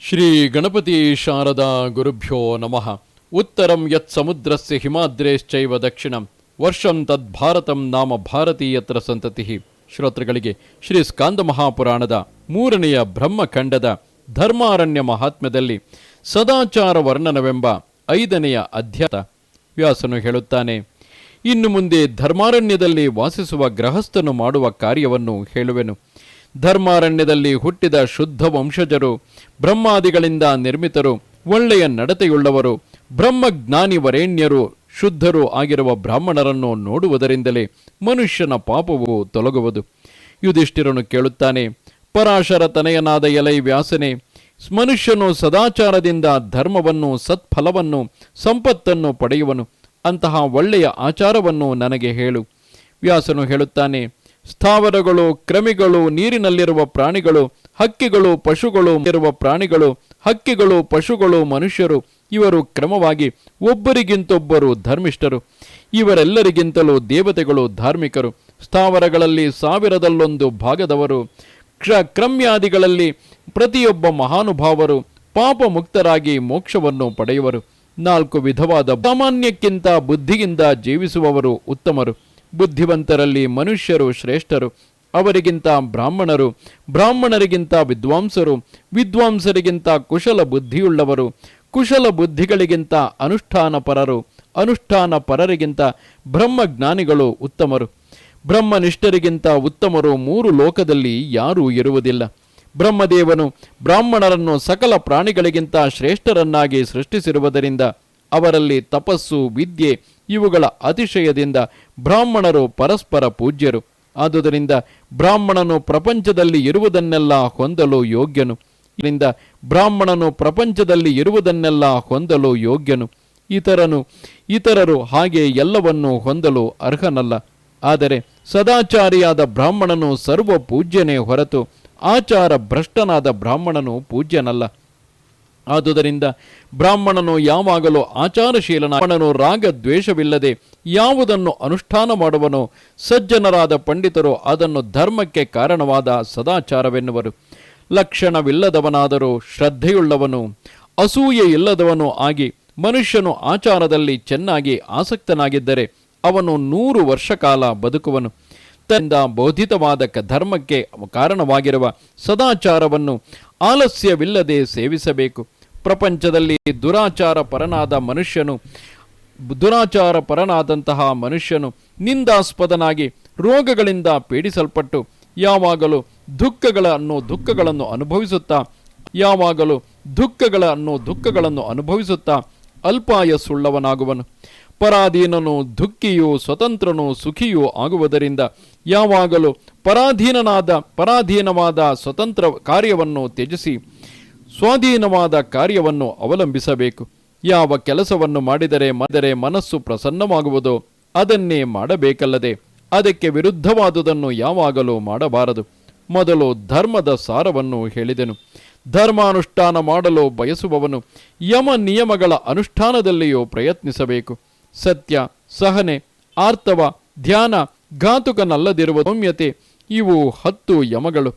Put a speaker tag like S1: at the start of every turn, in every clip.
S1: ಶ್ರೀ ಗಣಪತಿ ಶಾರದಾ ಗುರುಭ್ಯೋ ನಮಃ. ಉತ್ತರಂ ಯತ್ ಸಮುದ್ರಸ್ಯ ಹಿಮಾದ್ರೇಶ್ಚೈವ ದಕ್ಷಿಣಂ ವರ್ಷಂ ತದ್ಭಾರತಂ ನಾಮ ಭಾರತೀಯತ್ರ ಸಂತತಿ. ಶ್ರೋತೃಗಳಿಗೆ ಶ್ರೀ ಸ್ಕಾಂದ ಮಹಾಪುರಾಣದ 3ನೇ ಬ್ರಹ್ಮಖಂಡದ ಧರ್ಮಾರಣ್ಯ ಮಹಾತ್ಮ್ಯದಲ್ಲಿ ಸದಾಚಾರ ವರ್ಣನವೆಂಬ 5ನೇ ಅಧ್ಯಾಯ. ವ್ಯಾಸನು ಹೇಳುತ್ತಾನೆ, ಇನ್ನು ಮುಂದೆ ಧರ್ಮಾರಣ್ಯದಲ್ಲಿ ವಾಸಿಸುವ ಗೃಹಸ್ಥನು ಮಾಡುವ ಕಾರ್ಯವನ್ನು ಹೇಳುವೆನು. ಧರ್ಮಾರಣ್ಯದಲ್ಲಿ ಹುಟ್ಟಿದ ಶುದ್ಧ ವಂಶಜರು, ಬ್ರಹ್ಮಾದಿಗಳಿಂದ ನಿರ್ಮಿತರು, ಒಳ್ಳೆಯ ನಡತೆಯುಳ್ಳವರು, ಬ್ರಹ್ಮಜ್ಞಾನಿ ವರೇಣ್ಯರು, ಶುದ್ಧರು ಆಗಿರುವ ಬ್ರಾಹ್ಮಣರನ್ನು ನೋಡುವುದರಿಂದಲೇ ಮನುಷ್ಯನ ಪಾಪವು ತೊಲಗುವುದು. ಯುಧಿಷ್ಠಿರನು ಕೇಳುತ್ತಾನೆ, ಪರಾಶರ ತನಯನಾದ ಎಲೈ ವ್ಯಾಸನೆ, ಮನುಷ್ಯನು ಸದಾಚಾರದಿಂದ ಧರ್ಮವನ್ನು, ಸತ್ಫಲವನ್ನು, ಸಂಪತ್ತನ್ನು ಪಡೆಯುವನು. ಅಂತಹ ಒಳ್ಳೆಯ ಆಚಾರವನ್ನು ನನಗೆ ಹೇಳು. ವ್ಯಾಸನು ಹೇಳುತ್ತಾನೆ, ಸ್ಥಾವರಗಳು, ಕ್ರಮಿಗಳು, ನೀರಿನಲ್ಲಿರುವ ಪ್ರಾಣಿಗಳು, ಹಕ್ಕಿಗಳು, ಪಶುಗಳು, ಇರುವ ಪ್ರಾಣಿಗಳು, ಹಕ್ಕಿಗಳು, ಪಶುಗಳು, ಮನುಷ್ಯರು, ಇವರು ಕ್ರಮವಾಗಿ ಒಬ್ಬರಿಗಿಂತೊಬ್ಬರು ಧರ್ಮಿಷ್ಠರು. ಇವರೆಲ್ಲರಿಗಿಂತಲೂ ದೇವತೆಗಳು ಧಾರ್ಮಿಕರು. ಸ್ಥಾವರಗಳಲ್ಲಿ 1000 ಭಾಗದವರು, ಕ್ರಮ್ಯಾದಿಗಳಲ್ಲಿ ಪ್ರತಿಯೊಬ್ಬ ಮಹಾನುಭಾವರು ಪಾಪ ಮುಕ್ತರಾಗಿ ಮೋಕ್ಷವನ್ನು ಪಡೆಯುವರು. 4 ವಿಧವಾದ ಸಾಮಾನ್ಯಕ್ಕಿಂತ ಬುದ್ಧಿಯಿಂದ ಜೀವಿಸುವವರು ಉತ್ತಮರು. ಬುದ್ಧಿವಂತರಲ್ಲಿ ಮನುಷ್ಯರು ಶ್ರೇಷ್ಠರು, ಅವರಿಗಿಂತ ಬ್ರಾಹ್ಮಣರು, ಬ್ರಾಹ್ಮಣರಿಗಿಂತ ವಿದ್ವಾಂಸರು, ವಿದ್ವಾಂಸರಿಗಿಂತ ಕುಶಲ ಬುದ್ಧಿಯುಳ್ಳವರು, ಕುಶಲ ಬುದ್ಧಿಗಳಿಗಿಂತ ಅನುಷ್ಠಾನಪರರು, ಅನುಷ್ಠಾನಪರರಿಗಿಂತ ಬ್ರಹ್ಮಜ್ಞಾನಿಗಳು ಉತ್ತಮರು. ಬ್ರಹ್ಮನಿಷ್ಠರಿಗಿಂತ ಉತ್ತಮರು 3 ಲೋಕದಲ್ಲಿ ಯಾರೂ ಇರುವುದಿಲ್ಲ. ಬ್ರಹ್ಮದೇವನು ಬ್ರಾಹ್ಮಣರನ್ನು ಸಕಲ ಪ್ರಾಣಿಗಳಿಗಿಂತ ಶ್ರೇಷ್ಠರನ್ನಾಗಿ ಸೃಷ್ಟಿಸಿರುವುದರಿಂದ ಅವರಲ್ಲಿ ತಪಸ್ಸು, ವಿದ್ಯೆ ಇವುಗಳ ಅತಿಶಯದಿಂದ ಬ್ರಾಹ್ಮಣರು ಪರಸ್ಪರ ಪೂಜ್ಯರು. ಆದುದರಿಂದ ಬ್ರಾಹ್ಮಣನು ಪ್ರಪಂಚದಲ್ಲಿ ಇರುವುದನ್ನೆಲ್ಲ ಹೊಂದಲು ಯೋಗ್ಯನು. ಇದರಿಂದ ಬ್ರಾಹ್ಮಣನು ಪ್ರಪಂಚದಲ್ಲಿ ಇರುವುದನ್ನೆಲ್ಲ ಹೊಂದಲು ಯೋಗ್ಯನು. ಇತರರು ಹಾಗೆ ಎಲ್ಲವನ್ನೂ ಹೊಂದಲು ಅರ್ಹನಲ್ಲ. ಆದರೆ ಸದಾಚಾರಿಯಾದ ಬ್ರಾಹ್ಮಣನು ಸರ್ವ ಪೂಜ್ಯನೇ ಹೊರತು ಆಚಾರ ಭ್ರಷ್ಟನಾದ ಬ್ರಾಹ್ಮಣನು ಪೂಜ್ಯನಲ್ಲ. ಆದುದರಿಂದ ಬ್ರಾಹ್ಮಣನು ಯಾವಾಗಲೂ ಆಚಾರಶೀಲನಾಗಿ ರಾಗ ದ್ವೇಷವಿಲ್ಲದೆ ಯಾವುದನ್ನು ಅನುಷ್ಠಾನ ಮಾಡುವನೋ ಸಜ್ಜನರಾದ ಪಂಡಿತರು ಅದನ್ನು ಧರ್ಮಕ್ಕೆ ಕಾರಣವಾದ ಸದಾಚಾರವೆನ್ನುವರು. ಲಕ್ಷಣವಿಲ್ಲದವನಾದರೂ ಶ್ರದ್ಧೆಯುಳ್ಳವನು, ಅಸೂಯೆ ಇಲ್ಲದವನು ಆಗಿ ಮನುಷ್ಯನು ಆಚಾರದಲ್ಲಿ ಚೆನ್ನಾಗಿ ಆಸಕ್ತನಾಗಿದ್ದರೆ ಅವನು 100 ವರ್ಷ ಕಾಲ ಬದುಕುವನು. ತನ್ನಿಂದ ಬೋಧಿತವಾದ ಧರ್ಮಕ್ಕೆ ಕಾರಣವಾಗಿರುವ ಸದಾಚಾರವನ್ನು ಆಲಸ್ಯವಿಲ್ಲದೆ ಸೇವಿಸಬೇಕು. ಪ್ರಪಂಚದಲ್ಲಿ ದುರಾಚಾರಪರನಾದಂತಹ ಮನುಷ್ಯನು ನಿಂದಾಸ್ಪದನಾಗಿ ರೋಗಗಳಿಂದ ಪೀಡಿಸಲ್ಪಟ್ಟು ಯಾವಾಗಲೂ ದುಃಖಗಳನ್ನು ಅನುಭವಿಸುತ್ತಾ ಅಲ್ಪಾಯಸ್ಸುಳ್ಳವನಾಗುವನು. ಪರಾಧೀನನು ದುಃಖಿಯೂ ಸ್ವತಂತ್ರನೂ ಸುಖಿಯೂ ಆಗುವುದರಿಂದ ಯಾವಾಗಲೂ ಪರಾಧೀನವಾದ ಸ್ವತಂತ್ರ ಕಾರ್ಯವನ್ನು ತ್ಯಜಿಸಿ ಸ್ವಾಧೀನವಾದ ಕಾರ್ಯವನ್ನು ಅವಲಂಬಿಸಬೇಕು. ಯಾವ ಕೆಲಸವನ್ನು ಮಾಡಿದರೆ ಮನಸ್ಸು ಪ್ರಸನ್ನವಾಗುವುದೋ ಅದನ್ನೇ ಮಾಡಬೇಕಲ್ಲದೆ ಅದಕ್ಕೆ ವಿರುದ್ಧವಾದುದನ್ನು ಯಾವಾಗಲೂ ಮಾಡಬಾರದು. ಮೊದಲು ಧರ್ಮದ ಸಾರವನ್ನು ಹೇಳಿದೆನು. ಧರ್ಮಾನುಷ್ಠಾನ ಮಾಡಲು ಬಯಸುವವನು ಯಮ ನಿಯಮಗಳ ಅನುಷ್ಠಾನದಲ್ಲಿಯೂ ಪ್ರಯತ್ನಿಸಬೇಕು. ಸತ್ಯ, ಸಹನೆ, ಆರ್ತವ, ಧ್ಯಾನ, ಘಾತುಕನಲ್ಲದಿರುವ ಸೌಮ್ಯತೆ ಇವು 10 ಯಮಗಳು.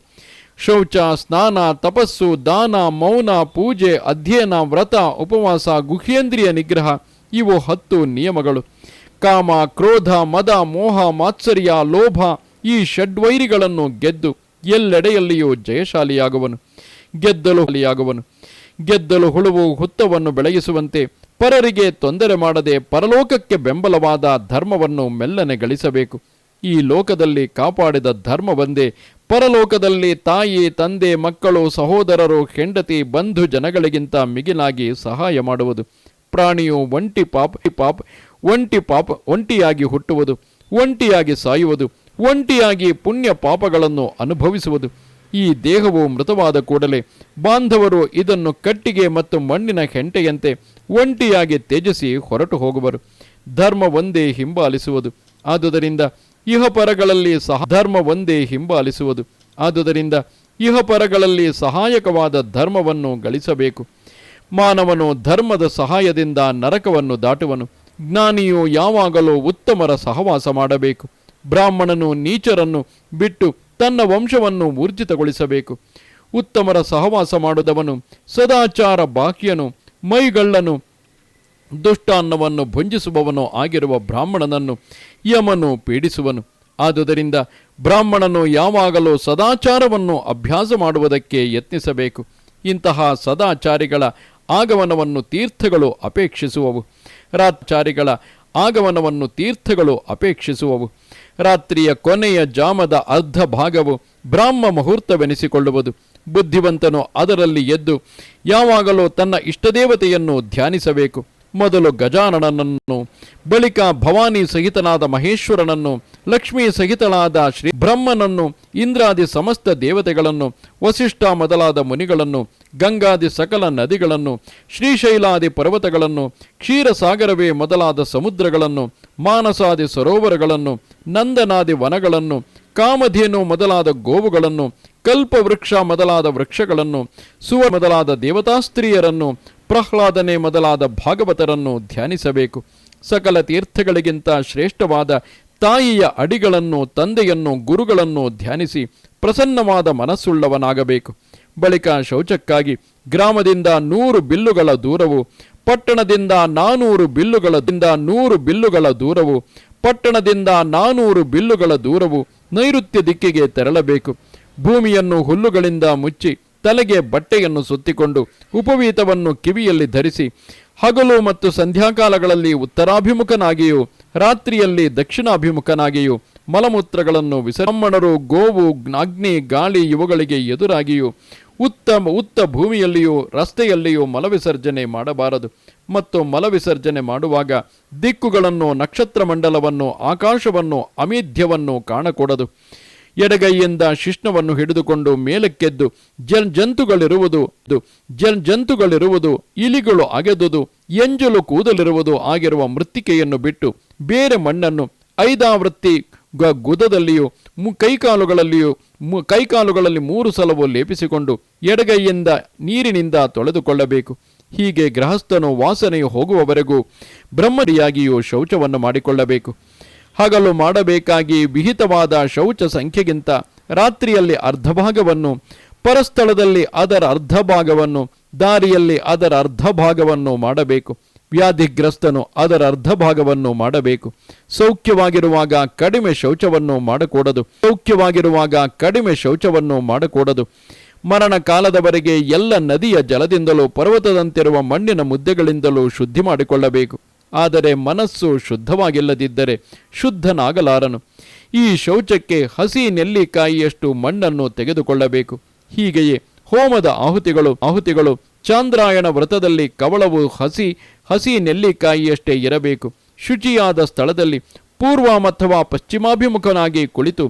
S1: ಶೌಚ, ಸ್ನಾನ, ತಪಸ್ಸು, ದಾನ, ಮೌನ, ಪೂಜೆ, ಅಧ್ಯಯನ, ವ್ರತ, ಉಪವಾಸ, ಗುಹ್ಯೇಂದ್ರಿಯ ನಿಗ್ರಹ ಇವು 10 ನಿಯಮಗಳು. ಕಾಮ, ಕ್ರೋಧ, ಮದ, ಮೋಹ, ಮಾತ್ಸರ್ಯ, ಲೋಭ ಈ ಷಡ್ವೈರಿಗಳನ್ನು ಗೆದ್ದು ಎಲ್ಲೆಡೆಯಲ್ಲಿಯೂ ಜಯಶಾಲಿಯಾಗುವನು. ಗೆದ್ದಲು ಹುಳುವು ಹುತ್ತವನ್ನು ಬೆಳಗಿಸುವಂತೆ ಪರರಿಗೆ ತೊಂದರೆ ಮಾಡದೆ ಪರಲೋಕಕ್ಕೆ ಬೆಂಬಲವಾದ ಧರ್ಮವನ್ನು ಮೆಲ್ಲನೆ ಗಳಿಸಬೇಕು. ಈ ಲೋಕದಲ್ಲಿ ಕಾಪಾಡಿದ ಧರ್ಮವೊಂದೇ ಪರಲೋಕದಲ್ಲಿ ತಾಯಿ, ತಂದೆ, ಮಕ್ಕಳು, ಸಹೋದರರು, ಹೆಂಡತಿ, ಬಂಧು ಜನಗಳಿಗಿಂತ ಮಿಗಿಲಾಗಿ ಸಹಾಯ ಮಾಡುವುದು. ಪ್ರಾಣಿಯು ಒಂಟಿಯಾಗಿ ಹುಟ್ಟುವುದು, ಒಂಟಿಯಾಗಿ ಸಾಯುವುದು, ಒಂಟಿಯಾಗಿ ಪುಣ್ಯ ಪಾಪಗಳನ್ನು ಅನುಭವಿಸುವುದು. ಈ ದೇಹವು ಮೃತವಾದ ಕೂಡಲೇ ಬಾಂಧವರು ಇದನ್ನು ಕಟ್ಟಿಗೆ ಮತ್ತು ಮಣ್ಣಿನ ಹೆಂಟೆಯಂತೆ ಒಂಟಿಯಾಗಿ ತ್ಯಜಿಸಿ ಹೊರಟು ಹೋಗುವರು. ಧರ್ಮ ಒಂದೇ ಹಿಂಬಾಲಿಸುವುದು. ಆದುದರಿಂದ ಇಹಪರಗಳಲ್ಲಿ ಸಹಾಯಕವಾದ ಧರ್ಮವನ್ನು ಗಳಿಸಬೇಕು. ಮಾನವನು ಧರ್ಮದ ಸಹಾಯದಿಂದ ನರಕವನ್ನು ದಾಟುವನು. ಜ್ಞಾನಿಯು ಯಾವಾಗಲೂ ಉತ್ತಮರ ಸಹವಾಸ ಮಾಡಬೇಕು. ಬ್ರಾಹ್ಮಣನು ನೀಚರನ್ನು ಬಿಟ್ಟು ತನ್ನ ವಂಶವನ್ನು ಊರ್ಜಿತಗೊಳಿಸಬೇಕು. ಉತ್ತಮರ ಸಹವಾಸ ಮಾಡುವುದವನು ಸದಾಚಾರ ಬಾಹ್ಯನು, ಮೈಗಳ್ಳನು, ದುಷ್ಟಾನ್ನವನ್ನು ಭುಂಜಿಸುವವನು ಆಗಿರುವ ಬ್ರಾಹ್ಮಣನನ್ನು ಯಮನು ಪೀಡಿಸುವನು. ಆದುದರಿಂದ ಬ್ರಾಹ್ಮಣನು ಯಾವಾಗಲೂ ಸದಾಚಾರವನ್ನು ಅಭ್ಯಾಸ ಮಾಡುವುದಕ್ಕೆ ಯತ್ನಿಸಬೇಕು. ಇಂತಹ ಸದಾಚಾರಿಗಳ ಆಗಮನವನ್ನು ತೀರ್ಥಗಳು ಅಪೇಕ್ಷಿಸುವವು. ರಾತ್ರಿಚಾರಿಗಳ ಆಗಮನವನ್ನು ತೀರ್ಥಗಳು ಅಪೇಕ್ಷಿಸುವವು. ರಾತ್ರಿಯ ಕೊನೆಯ ಜಾಮದ ಅರ್ಧ ಭಾಗವು ಬ್ರಾಹ್ಮ ಮುಹೂರ್ತವೆನಿಸಿಕೊಳ್ಳುವುದು. ಬುದ್ಧಿವಂತನು ಅದರಲ್ಲಿ ಎದ್ದು ಯಾವಾಗಲೂ ತನ್ನ ಇಷ್ಟದೇವತೆಯನ್ನು ಧ್ಯಾನಿಸಬೇಕು. ಮೊದಲು ಗಜಾನನನ್ನು, ಬಳಿಕ ಭವಾನಿ ಸಹಿತನಾದ ಮಹೇಶ್ವರನನ್ನು, ಲಕ್ಷ್ಮೀ ಸಹಿತನಾದ ಶ್ರೀ ಬ್ರಹ್ಮನನ್ನು, ಇಂದ್ರಾದಿ ಸಮಸ್ತ ದೇವತೆಗಳನ್ನು, ವಸಿಷ್ಠ ಮೊದಲಾದ ಮುನಿಗಳನ್ನು, ಗಂಗಾದಿ ಸಕಲ ನದಿಗಳನ್ನು, ಶ್ರೀಶೈಲಾದಿ ಪರ್ವತಗಳನ್ನು, ಕ್ಷೀರಸಾಗರವೇ ಮೊದಲಾದ ಸಮುದ್ರಗಳನ್ನು, ಮಾನಸಾದಿ ಸರೋವರಗಳನ್ನು, ನಂದನಾದಿ ವನಗಳನ್ನು, ಕಾಮಧೇನು ಮೊದಲಾದ ಗೋವುಗಳನ್ನು, ಕಲ್ಪವೃಕ್ಷ ಮೊದಲಾದ ವೃಕ್ಷಗಳನ್ನು, ಸುವ ಮೊದಲಾದ ದೇವತಾಸ್ತ್ರೀಯರನ್ನು, ಪ್ರಹ್ಲಾದನೆ ಮೊದಲಾದ ಭಾಗವತರನ್ನು ಧ್ಯಾನಿಸಬೇಕು. ಸಕಲ ತೀರ್ಥಗಳಿಗಿಂತ ಶ್ರೇಷ್ಠವಾದ ತಾಯಿಯ ಅಡಿಗಳನ್ನು, ತಂದೆಯನ್ನು, ಗುರುಗಳನ್ನು ಧ್ಯಾನಿಸಿ ಪ್ರಸನ್ನವಾದ ಮನಸ್ಸುಳ್ಳವನಾಗಬೇಕು. ಬಳಿಕ ಶೌಚಕ್ಕಾಗಿ ಗ್ರಾಮದಿಂದ 100 ಬಿಲ್ಲುಗಳ ದೂರವು, ಪಟ್ಟಣದಿಂದ 400 ಬಿಲ್ಲುಗಳ ದೂರವು, ಪಟ್ಟಣದಿಂದ 400 ಬಿಲ್ಲುಗಳ ದೂರವು ನೈಋತ್ಯ ದಿಕ್ಕಿಗೆ ತೆರಳಬೇಕು. ಭೂಮಿಯನ್ನು ಹುಲ್ಲುಗಳಿಂದ ಮುಚ್ಚಿ ತಲೆಗೆ ಬಟ್ಟೆಯನ್ನು ಸುತ್ತಿಕೊಂಡು ಉಪವೀತವನ್ನು ಕಿವಿಯಲ್ಲಿ ಧರಿಸಿ ಹಗಲು ಮತ್ತು ಸಂಧ್ಯಾಕಾಲಗಳಲ್ಲಿ ಉತ್ತರಾಭಿಮುಖನಾಗಿಯೂ ರಾತ್ರಿಯಲ್ಲಿ ದಕ್ಷಿಣಾಭಿಮುಖನಾಗಿಯೂ ಮಲಮೂತ್ರಗಳನ್ನು ಬ್ರಾಹ್ಮಣರು, ಗೋವು, ಅಗ್ನಿ, ಗಾಳಿ ಇವುಗಳಿಗೆ ಎದುರಾಗಿಯೂ ಉತ್ತ ಭೂಮಿಯಲ್ಲಿಯೂ ರಸ್ತೆಯಲ್ಲಿಯೂ ಮಲವಿಸರ್ಜನೆ ಮಾಡಬಾರದು. ಮತ್ತು ಮಲವಿಸರ್ಜನೆ ಮಾಡುವಾಗ ದಿಕ್ಕುಗಳನ್ನು, ನಕ್ಷತ್ರ ಮಂಡಲವನ್ನು, ಆಕಾಶವನ್ನು, ಅಮೇಧ್ಯವನ್ನು ಕಾಣಕೂಡದು. ಎಡಗೈಯಿಂದ ಶಿಷ್ಣವನ್ನು ಹಿಡಿದುಕೊಂಡು ಮೇಲಕ್ಕೆದ್ದು ಜಂತುಗಳಿರುವುದು, ಇಲಿಗಳು ಅಗೆದುದು, ಎಂಜಲು ಕೂದಲಿರುವುದು ಆಗಿರುವ ಮೃತ್ತಿಕೆಯನ್ನು ಬಿಟ್ಟು ಬೇರೆ ಮಣ್ಣನ್ನು ಐದಾವೃತ್ತಿ ಗುದದಲ್ಲಿಯೂ ಕೈಕಾಲುಗಳಲ್ಲಿ 3 ಸಲವೂ ಲೇಪಿಸಿಕೊಂಡು ಎಡಗೈಯಿಂದ ನೀರಿನಿಂದ ತೊಳೆದುಕೊಳ್ಳಬೇಕು. ಹೀಗೆ ಗೃಹಸ್ಥನು ವಾಸನೆಯು ಹೋಗುವವರೆಗೂ ಬ್ರಹ್ಮರಿಯಾಗಿಯೂ ಶೌಚವನ್ನು ಮಾಡಿಕೊಳ್ಳಬೇಕು. ಹಗಲು ಮಾಡಬೇಕಾಗಿ ವಿಹಿತವಾದ ಶೌಚ ಸಂಖ್ಯೆಗಿಂತ ರಾತ್ರಿಯಲ್ಲಿ ಅರ್ಧ ಭಾಗವನ್ನು, ಪರಸ್ಥಳದಲ್ಲಿ ಅದರ ಅರ್ಧ ಭಾಗವನ್ನು, ದಾರಿಯಲ್ಲಿ ಅದರ ಅರ್ಧ ಭಾಗವನ್ನು ಮಾಡಬೇಕು. ವ್ಯಾಧಿಗ್ರಸ್ತನು ಅದರ ಅರ್ಧ ಭಾಗವನ್ನು ಮಾಡಬೇಕು. ಸೌಖ್ಯವಾಗಿರುವಾಗ ಕಡಿಮೆ ಶೌಚವನ್ನು ಮಾಡಕೂಡದು. ಮರಣ ಕಾಲದವರೆಗೆ ಎಲ್ಲ ನದಿಯ ಜಲದಿಂದಲೂ ಪರ್ವತದಂತಿರುವ ಮಣ್ಣಿನ ಮುದ್ದೆಗಳಿಂದಲೂ ಶುದ್ಧಿ ಮಾಡಿಕೊಳ್ಳಬೇಕು. ಆದರೆ ಮನಸ್ಸು ಶುದ್ಧವಾಗಿಲ್ಲದಿದ್ದರೆ ಶುದ್ಧನಾಗಲಾರನು. ಈ ಶೌಚಕ್ಕೆ ಹಸಿ ನೆಲ್ಲಿಕಾಯಿಯಷ್ಟು ಮಣ್ಣನ್ನು ತೆಗೆದುಕೊಳ್ಳಬೇಕು. ಹೀಗೆಯೇ ಹೋಮದ ಆಹುತಿಗಳು ಚಾಂದ್ರಾಯಣ ವ್ರತದಲ್ಲಿ ಕವಳವು ಹಸಿ ನೆಲ್ಲಿಕಾಯಿಯಷ್ಟೇ ಇರಬೇಕು. ಶುಚಿಯಾದ ಸ್ಥಳದಲ್ಲಿ ಪೂರ್ವ ಅಥವಾ ಪಶ್ಚಿಮಾಭಿಮುಖನಾಗಿ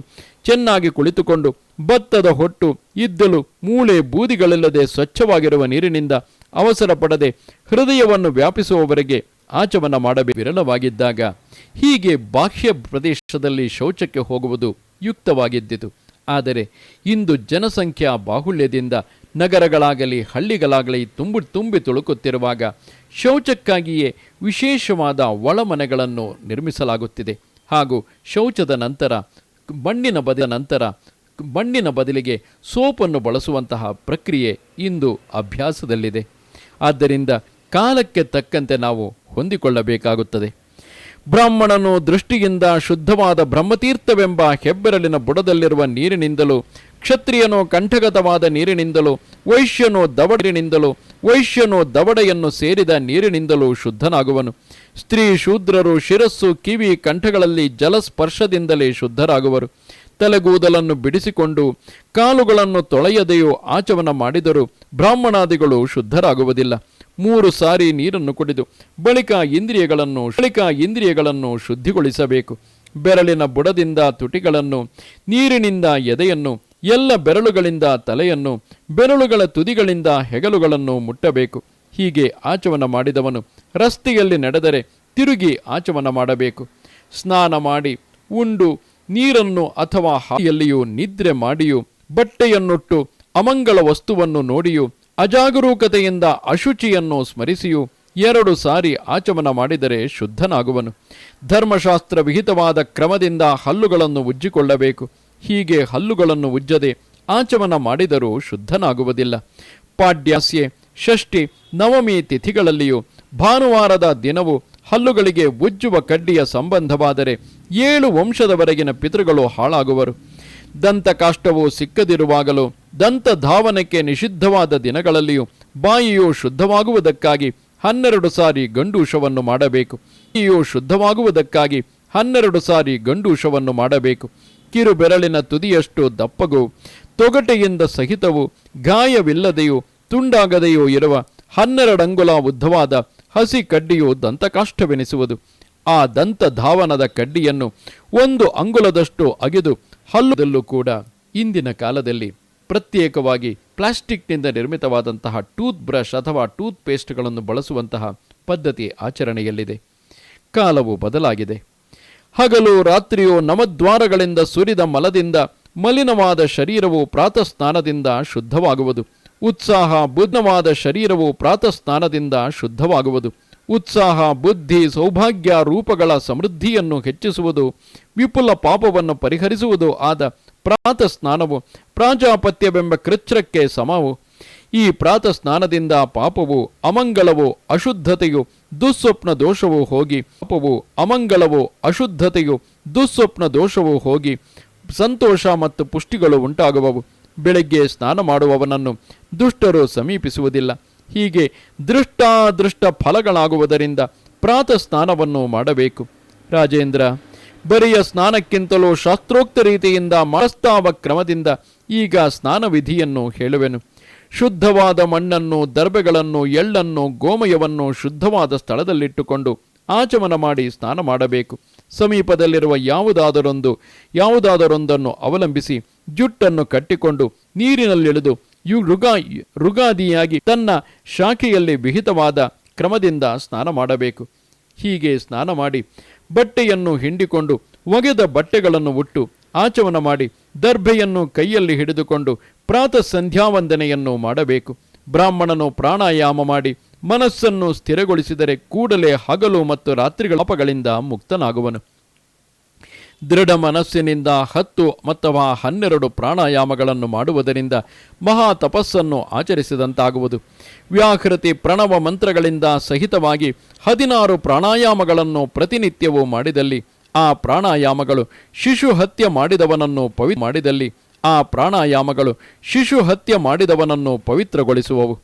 S1: ಚೆನ್ನಾಗಿ ಕುಳಿತುಕೊಂಡು ಭತ್ತದ ಹೊಟ್ಟು, ಇದ್ದಲು, ಮೂಳೆ, ಬೂದಿಗಳಿಲ್ಲದೆ ಸ್ವಚ್ಛವಾಗಿರುವ ನೀರಿನಿಂದ ಅವಸರ ಪಡದೆ ಹೃದಯವನ್ನು ವ್ಯಾಪಿಸುವವರೆಗೆ ಆಚಮನ ಮಾಡಬೇಕು. ವಿರಳವಾಗಿದ್ದಾಗ ಹೀಗೆ ಬಾಹ್ಯ ಪ್ರದೇಶದಲ್ಲಿ ಶೌಚಕ್ಕೆ ಹೋಗುವುದು ಯುಕ್ತವಾಗಿದ್ದಿತು. ಆದರೆ ಇಂದು ಜನಸಂಖ್ಯಾ ಬಾಹುಳ್ಯದಿಂದ ನಗರಗಳಾಗಲಿ ಹಳ್ಳಿಗಳಾಗಲಿ ತುಂಬಿ ತುಳುಕುತ್ತಿರುವಾಗ ಶೌಚಕ್ಕಾಗಿಯೇ ವಿಶೇಷವಾದ ಒಳಮನೆಗಳನ್ನು ನಿರ್ಮಿಸಲಾಗುತ್ತಿದೆ. ಹಾಗೂ ಶೌಚದ ನಂತರ ಮಣ್ಣಿನ ಬದಲಿಗೆ ಸೋಪನ್ನು ಬಳಸುವಂತಹ ಪ್ರಕ್ರಿಯೆ ಇಂದು ಅಭ್ಯಾಸದಲ್ಲಿದೆ. ಆದ್ದರಿಂದ ಕಾಲಕ್ಕೆ ತಕ್ಕಂತೆ ನಾವು ಹೊಂದಿಕೊಳ್ಳಬೇಕಾಗುತ್ತದೆ. ಬ್ರಾಹ್ಮಣನು ದೃಷ್ಟಿಯಿಂದ ಶುದ್ಧವಾದ ಬ್ರಹ್ಮತೀರ್ಥವೆಂಬ ಹೆಬ್ಬೆರಳಿನ ಬುಡದಲ್ಲಿರುವ ನೀರಿನಿಂದಲೂ, ಕ್ಷತ್ರಿಯನು ಕಂಠಗತವಾದ ನೀರಿನಿಂದಲೂ, ವೈಶ್ಯನು ದವಡೆಯನ್ನು ಸೇರಿದ ನೀರಿನಿಂದಲೂ ಶುದ್ಧನಾಗುವನು. ಸ್ತ್ರೀ ಶೂದ್ರರು ಶಿರಸ್ಸು, ಕಿವಿ, ಕಂಠಗಳಲ್ಲಿ ಜಲಸ್ಪರ್ಶದಿಂದಲೇ ಶುದ್ಧರಾಗುವರು. ತಲೆಗೂದಲನ್ನು ಬಿಡಿಸಿಕೊಂಡು ಕಾಲುಗಳನ್ನು ತೊಳೆಯದೆಯೂ ಆಚಮನ ಮಾಡಿದರೂ ಬ್ರಾಹ್ಮಣಾದಿಗಳು ಶುದ್ಧರಾಗುವುದಿಲ್ಲ. 3 ಸಾರಿ ನೀರನ್ನು ಕುಡಿದು ಬಳಿಕ ಇಂದ್ರಿಯಗಳನ್ನು ಶುದ್ಧಿಗೊಳಿಸಬೇಕು. ಬೆರಳಿನ ಬುಡದಿಂದ ತುಟಿಗಳನ್ನು, ನೀರಿನಿಂದ ಎದೆಯನ್ನು, ಎಲ್ಲ ಬೆರಳುಗಳಿಂದ ತಲೆಯನ್ನು, ಬೆರಳುಗಳ ತುದಿಗಳಿಂದ ಹೆಗಲುಗಳನ್ನು ಮುಟ್ಟಬೇಕು. ಹೀಗೆ ಆಚಮನ ಮಾಡಿದವನು ರಸ್ತೆಯಲ್ಲಿ ನಡೆದರೆ ತಿರುಗಿ ಆಚಮನ ಮಾಡಬೇಕು. ಸ್ನಾನ ಮಾಡಿ, ಉಂಡು, ನೀರನ್ನು ಅಥವಾ ಹಾಯಿಯಲ್ಲಿಯೂ ನಿದ್ರೆ ಮಾಡಿಯೂ, ಬಟ್ಟೆಯನ್ನುಟ್ಟು ಅಮಂಗಳ ವಸ್ತುವನ್ನು ನೋಡಿಯೂ, ಅಜಾಗರೂಕತೆಯಿಂದ ಅಶುಚಿಯನ್ನು ಸ್ಮರಿಸಿಯೂ 2 ಸಾರಿ ಆಚಮನ ಮಾಡಿದರೆ ಶುದ್ಧನಾಗುವನು. ಧರ್ಮಶಾಸ್ತ್ರ ವಿಹಿತವಾದ ಕ್ರಮದಿಂದ ಹಲ್ಲುಗಳನ್ನು ಉಜ್ಜಿಕೊಳ್ಳಬೇಕು. ಹೀಗೆ ಹಲ್ಲುಗಳನ್ನು ಉಜ್ಜದೆ ಆಚಮನ ಮಾಡಿದರೂ ಶುದ್ಧನಾಗುವುದಿಲ್ಲ. ಪಾಡ್ಯಾಸ್ಯೆ, ಷಷ್ಠಿ, ನವಮಿ ತಿಥಿಗಳಲ್ಲಿಯೂ ಭಾನುವಾರದ ದಿನವೂ ಹಲ್ಲುಗಳಿಗೆ ಉಜ್ಜುವ ಕಡ್ಡಿಯ ಸಂಬಂಧವಾದರೆ 7 ವಂಶದವರೆಗಿನ ಪಿತೃಗಳು ಹಾಳಾಗುವರು. ದಂತಕಾಷ್ಟವು ಸಿಕ್ಕದಿರುವಾಗಲೂ ದಂತ ಧಾವನಕ್ಕೆ ನಿಷಿದ್ಧವಾದ ದಿನಗಳಲ್ಲಿಯೂ ಬಾಯಿಯು ಶುದ್ಧವಾಗುವುದಕ್ಕಾಗಿ 12 ಸಾರಿ ಗಂಡೂಷವನ್ನು ಮಾಡಬೇಕು. ಬಾಯಿಯು ಶುದ್ಧವಾಗುವುದಕ್ಕಾಗಿ 12 ಸಾರಿ ಗಂಡೂಷವನ್ನು ಮಾಡಬೇಕು. ಕಿರು ಬೆರಳಿನ ತುದಿಯಷ್ಟು ದಪ್ಪಗೂ ತೊಗಟೆಯಿಂದ ಸಹಿತವು ಗಾಯವಿಲ್ಲದೆಯೂ ತುಂಡಾಗದೆಯೂ ಇರುವ 12 ಅಂಗುಲ ಉದ್ದವಾದ ಹಸಿ ಕಡ್ಡಿಯು ದಂತಕಾಷ್ಟವೆನಿಸುವುದು. ಆ ದಂತ ಧಾವನದ ಕಡ್ಡಿಯನ್ನು 1 ಅಂಗುಲದಷ್ಟು ಅಗೆದು ಹಲ್ಲುದಲ್ಲೂ ಕೂಡ ಇಂದಿನ ಕಾಲದಲ್ಲಿ ಪ್ರತ್ಯೇಕವಾಗಿ ಪ್ಲಾಸ್ಟಿಕ್ನಿಂದ ನಿರ್ಮಿತವಾದಂತಹ ಟೂತ್ ಬ್ರಷ್ ಅಥವಾ ಟೂತ್ ಪೇಸ್ಟ್ಗಳನ್ನು ಬಳಸುವಂತಹ ಪದ್ಧತಿ ಆಚರಣೆಯಲ್ಲಿದೆ. ಕಾಲವು ಬದಲಾಗಿದೆ. ಹಗಲು ರಾತ್ರಿಯು ನವದ್ವಾರಗಳಿಂದ ಸುರಿದ ಮಲದಿಂದ ಮಲಿನವಾದ ಶರೀರವು ಪ್ರಾತಃ ಸ್ನಾನದಿಂದ ಶುದ್ಧವಾಗುವುದು. ಉತ್ಸಾಹ ಬುದ್ಧವಾದ ಶರೀರವು ಪ್ರಾತಃ ಸ್ನಾನದಿಂದ ಶುದ್ಧವಾಗುವುದು. ಉತ್ಸಾಹ, ಬುದ್ಧಿ, ಸೌಭಾಗ್ಯ ರೂಪಗಳ ಸಮೃದ್ಧಿಯನ್ನು ಹೆಚ್ಚಿಸುವುದು, ವಿಪುಲ ಪಾಪವನ್ನು ಪರಿಹರಿಸುವುದು ಆದ ಪ್ರಾತಃ ಸ್ನಾನವು ಪ್ರಾಜಾಪತ್ಯವೆಂಬ ಕೃಚ್ಛ್ರಕ್ಕೆ ಸಮವು. ಈ ಪ್ರಾತಃ ಸ್ನಾನದಿಂದ ಪಾಪವು, ಅಮಂಗಳವು, ಅಶುದ್ಧತೆಯು, ದುಸ್ವಪ್ನ ದೋಷವು ಹೋಗಿ ದುಸ್ವಪ್ನ ದೋಷವು ಹೋಗಿ ಸಂತೋಷ ಮತ್ತು ಪುಷ್ಟಿಗಳು ಉಂಟಾಗುವವು. ಬೆಳಗ್ಗೆ ಸ್ನಾನ ಮಾಡುವವನನ್ನು ದುಷ್ಟರು ಸಮೀಪಿಸುವುದಿಲ್ಲ. ಹೀಗೆ ದೃಷ್ಟಾದೃಷ್ಟ ಫಲಗಳಾಗುವುದರಿಂದ ಪ್ರಾತಃ ಸ್ನಾನವನ್ನು ಮಾಡಬೇಕು. ರಾಜೇಂದ್ರ, ಬರಿಯ ಸ್ನಾನಕ್ಕಿಂತಲೂ ಶಾಸ್ತ್ರೋಕ್ತ ರೀತಿಯಿಂದ ಮನಸ್ತಾವ ಕ್ರಮದಿಂದ ಈಗ ಸ್ನಾನ ವಿಧಿಯನ್ನು ಹೇಳುವೆನು. ಶುದ್ಧವಾದ ಮಣ್ಣನ್ನು, ದರ್ಬೆಗಳನ್ನು, ಎಳ್ಳನ್ನು, ಗೋಮಯವನ್ನು ಶುದ್ಧವಾದ ಸ್ಥಳದಲ್ಲಿಟ್ಟುಕೊಂಡು ಆಚಮನ ಮಾಡಿ ಸ್ನಾನ ಮಾಡಬೇಕು. ಸಮೀಪದಲ್ಲಿರುವ ಯಾವುದಾದರೊಂದನ್ನು ಅವಲಂಬಿಸಿ ಜುಟ್ಟನ್ನು ಕಟ್ಟಿಕೊಂಡು ನೀರಿನಲ್ಲಿಳಿದು ಋಗಾದಿಯಾಗಿ ತನ್ನ ಶಾಖೆಯಲ್ಲಿ ವಿಹಿತವಾದ ಕ್ರಮದಿಂದ ಸ್ನಾನ ಮಾಡಬೇಕು. ಹೀಗೆ ಸ್ನಾನ ಮಾಡಿ ಬಟ್ಟೆಯನ್ನು ಹಿಂಡಿಕೊಂಡು ಒಗೆದ ಬಟ್ಟೆಗಳನ್ನು ಉಟ್ಟು ಆಚಮನ ಮಾಡಿ ದರ್ಭೆಯನ್ನು ಕೈಯಲ್ಲಿ ಹಿಡಿದುಕೊಂಡು ಪ್ರಾತಃ ಸಂಧ್ಯಾವಂದನೆಯನ್ನು ಮಾಡಬೇಕು. ಬ್ರಾಹ್ಮಣನು ಪ್ರಾಣಾಯಾಮ ಮಾಡಿ ಮನಸ್ಸನ್ನು ಸ್ಥಿರಗೊಳಿಸಿದರೆ ಕೂಡಲೇ ಹಗಲು ಮತ್ತು ರಾತ್ರಿಗಳ ಪಾಪಗಳಿಂದ ಮುಕ್ತನಾಗುವನು. ದೃಢ ಮನಸ್ಸಿನಿಂದ 10 ಅಥವಾ 12 ಪ್ರಾಣಾಯಾಮಗಳನ್ನು ಮಾಡುವುದರಿಂದ ಮಹಾ ತಪಸ್ಸನ್ನು ಆಚರಿಸಿದಂತಾಗುವುದು. ವ್ಯಾಹೃತಿ ಪ್ರಣವ ಮಂತ್ರಗಳಿಂದ ಸಹಿತವಾಗಿ 16 ಪ್ರಾಣಾಯಾಮಗಳನ್ನು ಪ್ರತಿನಿತ್ಯವೂ ಮಾಡಿದಲ್ಲಿ ಆ ಪ್ರಾಣಾಯಾಮಗಳು ಶಿಶು ಹತ್ಯೆ ಮಾಡಿದವನನ್ನು ಪವಿತ್ರಗೊಳಿಸುವವು.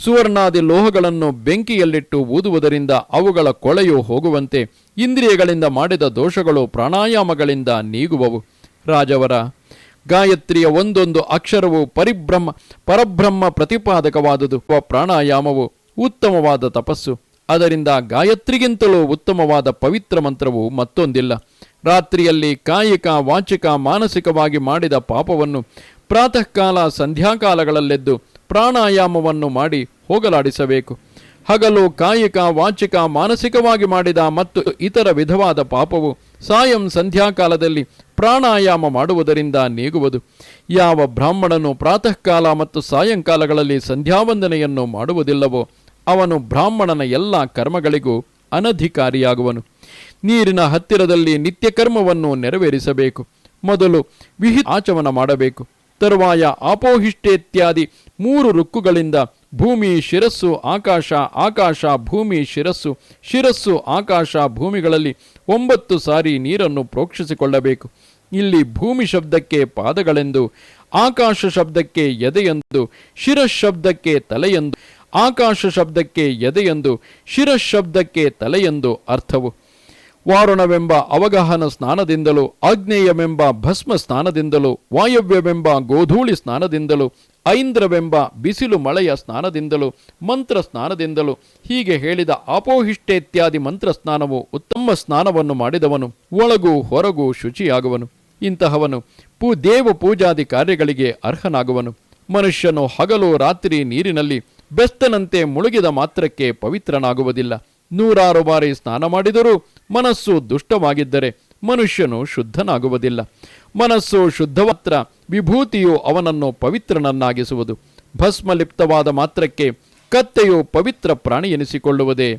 S1: ಸುವರ್ಣಾದಿ ಲೋಹಗಳನ್ನು ಬೆಂಕಿಯಲ್ಲಿಟ್ಟು ಊದುವುದರಿಂದ ಅವುಗಳ ಕೊಳೆಯು ಹೋಗುವಂತೆ ಇಂದ್ರಿಯಗಳಿಂದ ಮಾಡಿದ ದೋಷಗಳು ಪ್ರಾಣಾಯಾಮಗಳಿಂದ ನೀಗುವವು. ರಾಜವರ, ಗಾಯತ್ರಿಯ ಒಂದೊಂದು ಅಕ್ಷರವು ಪರಬ್ರಹ್ಮ ಪ್ರತಿಪಾದಕವಾದುದು. ಪ್ರಾಣಾಯಾಮವು ಉತ್ತಮವಾದ ತಪಸ್ಸು. ಅದರಿಂದ ಗಾಯತ್ರಿಗಿಂತಲೂ ಉತ್ತಮವಾದ ಪವಿತ್ರ ಮಂತ್ರವು ಮತ್ತೊಂದಿಲ್ಲ. ರಾತ್ರಿಯಲ್ಲಿ ಕಾಯಿಕ, ವಾಚಿಕ, ಮಾನಸಿಕವಾಗಿ ಮಾಡಿದ ಪಾಪವನ್ನು ಪ್ರಾತಃ ಕಾಲ, ಸಂಧ್ಯಾಕಾಲಗಳಲ್ಲೆದ್ದು ಪ್ರಾಣಾಯಾಮವನ್ನು ಮಾಡಿ ಹೋಗಲಾಡಿಸಬೇಕು. ಹಗಲು ಕಾಯಿಕ, ವಾಚಿಕ, ಮಾನಸಿಕವಾಗಿ ಮಾಡಿದ ಮತ್ತು ಇತರ ವಿಧವಾದ ಪಾಪವು ಸಾಯಂ ಸಂಧ್ಯಾಕಾಲದಲ್ಲಿ ಪ್ರಾಣಾಯಾಮ ಮಾಡುವುದರಿಂದ ನೀಗುವುದು. ಯಾವ ಬ್ರಾಹ್ಮಣನು ಪ್ರಾತಃ ಕಾಲ ಮತ್ತು ಸಾಯಂಕಾಲಗಳಲ್ಲಿ ಸಂಧ್ಯಾವಂದನೆಯನ್ನು ಮಾಡುವುದಿಲ್ಲವೋ ಅವನು ಬ್ರಾಹ್ಮಣನ ಎಲ್ಲ ಕರ್ಮಗಳಿಗೂ ಅನಧಿಕಾರಿಯಾಗುವನು. ನೀರಿನ ಹತ್ತಿರದಲ್ಲಿ ನಿತ್ಯ ಕರ್ಮವನ್ನು ನೆರವೇರಿಸಬೇಕು. ಮೊದಲು ವಿಹಿತ ಆಚಮನ ಮಾಡಬೇಕು. ತರುವಾಯ ಆಪೋಹಿಷ್ಟೇತ್ಯಾದಿ 3 ರುಕ್ಕುಗಳಿಂದ ಭೂಮಿ, ಶಿರಸ್ಸು, ಆಕಾಶ, ಆಕಾಶ, ಭೂಮಿ, ಶಿರಸ್ಸು, ಶಿರಸ್ಸು, ಆಕಾಶ, ಭೂಮಿಗಳಲ್ಲಿ 9 ಸಾರಿ ನೀರನ್ನು ಪ್ರೋಕ್ಷಿಸಿಕೊಳ್ಳಬೇಕು. ಇಲ್ಲಿ ಭೂಮಿ ಶಬ್ದಕ್ಕೆ ಪಾದಗಳೆಂದು, ಆಕಾಶ ಶಬ್ದಕ್ಕೆ ಎದೆಯೆಂದು, ಶಿರಸ್ ಶಬ್ದಕ್ಕೆ ತಲೆಯೆಂದು, ಆಕಾಶ ಶಬ್ದಕ್ಕೆ ಎದೆಯೆಂದು, ಶಿರಸ್ ಶಬ್ದಕ್ಕೆ ತಲೆಯೆಂದು ಅರ್ಥವು. ವಾರುಣವೆಂಬ ಅವಗಾಹನ ಸ್ನಾನದಿಂದಲೂ, ಆಗ್ನೇಯವೆಂಬ ಭಸ್ಮ ಸ್ನಾನದಿಂದಲೂ, ವಾಯವ್ಯವೆಂಬ ಗೋಧೂಳಿ ಸ್ನಾನದಿಂದಲೂ, ಐಂದ್ರವೆಂಬ ಬಿಸಿಲು ಮಳೆಯ ಸ್ನಾನದಿಂದಲೂ, ಮಂತ್ರ ಸ್ನಾನದಿಂದಲೂ ಹೀಗೆ ಹೇಳಿದ ಆಪೋಹಿಷ್ಟೇತ್ಯಾದಿ ಮಂತ್ರ ಸ್ನಾನವು ಉತ್ತಮ ಸ್ನಾನವನ್ನು ಮಾಡಿದವನು ಒಳಗೂ ಹೊರಗೂ ಶುಚಿಯಾಗುವನು. ಇಂತಹವನು ದೇವ ಪೂಜಾದಿ ಕಾರ್ಯಗಳಿಗೆ ಅರ್ಹನಾಗುವನು. ಮನುಷ್ಯನು ಹಗಲು ರಾತ್ರಿ ನೀರಿನಲ್ಲಿ ಬೆಸ್ತನಂತೆ ಮುಳುಗಿದ ಮಾತ್ರಕ್ಕೆ ಪವಿತ್ರನಾಗುವುದಿಲ್ಲ. 100 ಬಾರಿ ಸ್ನಾನ ಮಾಡಿದರೂ ಮನಸ್ಸು ದುಷ್ಟವಾಗಿದ್ದರೆ ಮನುಷ್ಯನು ಶುದ್ಧನಾಗುವುದಿಲ್ಲ. ಮನಸ್ಸು ಶುದ್ಧಮಾತ್ರ ವಿಭೂತಿಯು ಅವನನ್ನು ಪವಿತ್ರನನ್ನಾಗಿಸುವುದು. ಭಸ್ಮಲಿಪ್ತವಾದ ಮಾತ್ರಕ್ಕೆ ಕತ್ತೆಯು ಪವಿತ್ರ ಪ್ರಾಣಿ ಎನಿಸಿಕೊಳ್ಳುವುದೇ?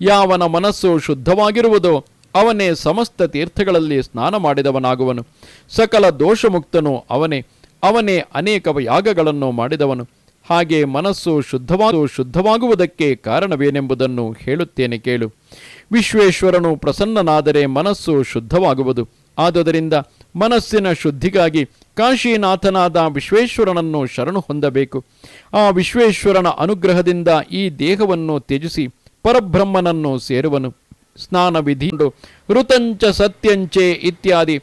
S1: ಯಾವನ ಮನಸ್ಸು ಶುದ್ಧವಾಗಿರುವುದೋ ಅವನೇ ಸಮಸ್ತ ತೀರ್ಥಗಳಲ್ಲಿ ಸ್ನಾನ ಮಾಡಿದವನಾಗುವನು. ಸಕಲ ದೋಷಮುಕ್ತನು ಅವನೇ. ಅವನೇ ಅನೇಕ ಯಾಗಗಳನ್ನು ಮಾಡಿದವನು. ಹಾಗೆ ಮನಸ್ಸು ಶುದ್ಧವಾಗುವುದಕ್ಕೆ ಕಾರಣವೇನೆಂಬುದನ್ನು ಹೇಳುತ್ತೇನೆ ಕೇಳು. ವಿಶ್ವೇಶ್ವರನು ಪ್ರಸನ್ನನಾದರೆ ಮನಸ್ಸು ಶುದ್ಧವಾಗುವುದು. ಆದುದರಿಂದ ಮನಸ್ಸಿನ ಶುದ್ಧಿಗಾಗಿ ಕಾಶೀನಾಥನಾದ ವಿಶ್ವೇಶ್ವರನನ್ನು ಶರಣು ಹೊಂದಬೇಕು. ಆ ವಿಶ್ವೇಶ್ವರನ ಅನುಗ್ರಹದಿಂದ ಈ ದೇಹವನ್ನು ತ್ಯಜಿಸಿ ಪರಬ್ರಹ್ಮನನ್ನು ಸೇರುವನು. ಸ್ನಾನ ವಿಧಿಕೊಂಡು ಋತಂಚ ಸತ್ಯಂಚೆ ಇತ್ಯಾದಿ